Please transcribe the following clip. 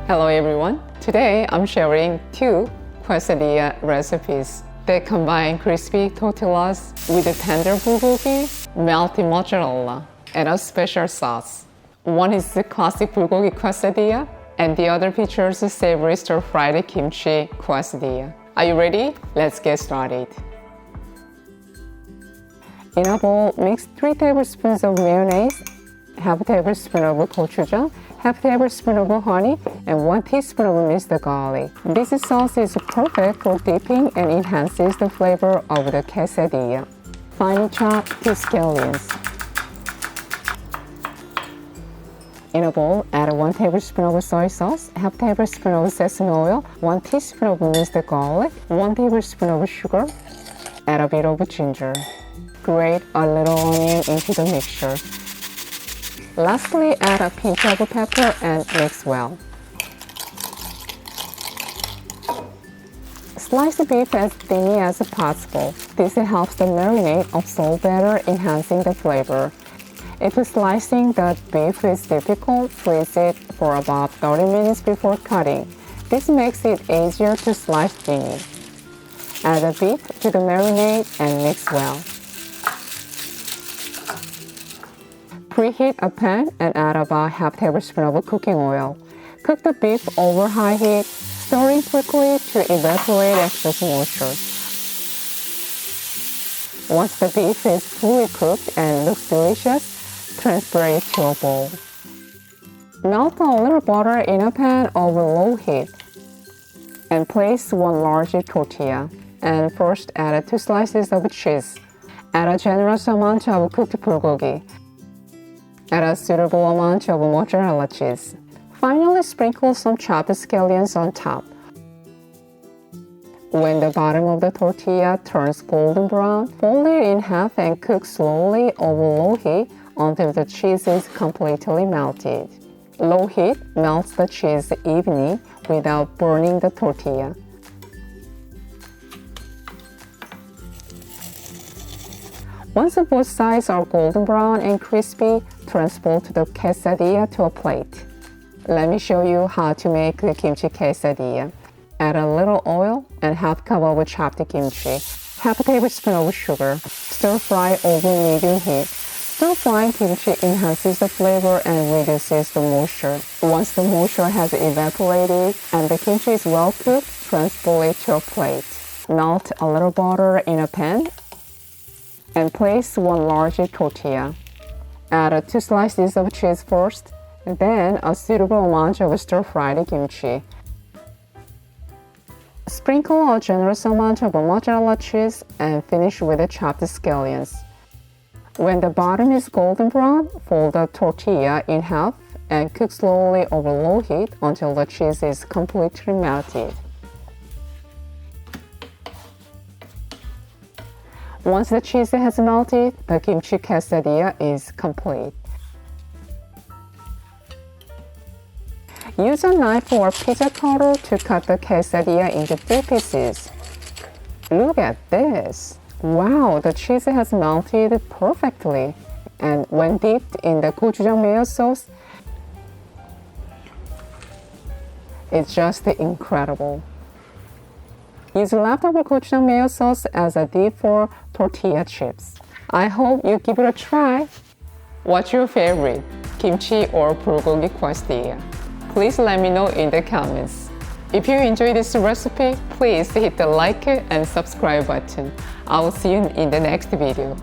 Hello everyone! Today I'm sharing two quesadilla recipes that combine crispy tortillas with a tender bulgogi, melty mozzarella, and a special sauce. One is the classic bulgogi quesadilla, and the other features a savory stir-fried kimchi quesadilla. Are you ready? Let's get started. In a bowl, mix 3 tablespoons of mayonnaise, half a tablespoon of gochujang, half a tablespoon of honey, and 1 teaspoon of minced garlic. This sauce is perfect for dipping and enhances the flavor of the quesadilla. Finely chop 2 scallions. In a bowl, add 1 tablespoon of soy sauce, half tablespoon of sesame oil, 1 teaspoon of minced garlic, 1 tablespoon of sugar, add a bit of ginger. Grate a little onion into the mixture. Lastly, add a pinch of pepper and mix well. Slice the beef as thinly as possible. This helps the marinade absorb better, enhancing the flavor. If slicing the beef is difficult, freeze it for about 30 minutes before cutting. This makes it easier to slice thinly. Add the beef to the marinade and mix well. Preheat a pan and add about half tablespoon of cooking oil. Cook the beef over high heat, stirring quickly to evaporate excess moisture. Once the beef is fully cooked and looks delicious, transfer it to a bowl. Melt a little butter in a pan over low heat and place 1 large tortilla. And first add 2 slices of cheese. Add a generous amount of cooked bulgogi. Add a suitable amount of mozzarella cheese. Finally, sprinkle some chopped scallions on top. When the bottom of the tortilla turns golden brown, fold it in half and cook slowly over low heat until the cheese is completely melted. Low heat melts the cheese evenly without burning the tortilla. Once both sides are golden brown and crispy, transport the quesadilla to a plate. Let me show you how to make the kimchi quesadilla. Add a little oil and half cup of chopped kimchi, half a tablespoon of sugar. Stir fry over medium heat. Stir frying kimchi enhances the flavor and reduces the moisture. Once the moisture has evaporated and the kimchi is well cooked, transfer it to a plate. Melt a little butter in a pan and place 1 large tortilla. Add 2 slices of cheese first, then a suitable amount of stir-fried kimchi. Sprinkle a generous amount of mozzarella cheese and finish with the chopped scallions. When the bottom is golden brown, fold the tortilla in half and cook slowly over low heat until the cheese is completely melted. Once the cheese has melted, the kimchi quesadilla is complete. Use a knife or pizza cutter to cut the quesadilla into 3 pieces. Look at this! Wow, the cheese has melted perfectly. And when dipped in the gochujang mayo sauce, it's just incredible. Use leftover gochujang mayo sauce as a dip for tortilla chips. I hope you give it a try. What's your favorite, kimchi or bulgogi quesadilla? Please let me know in the comments. If you enjoyed this recipe, please hit the like and subscribe button. I will see you in the next video.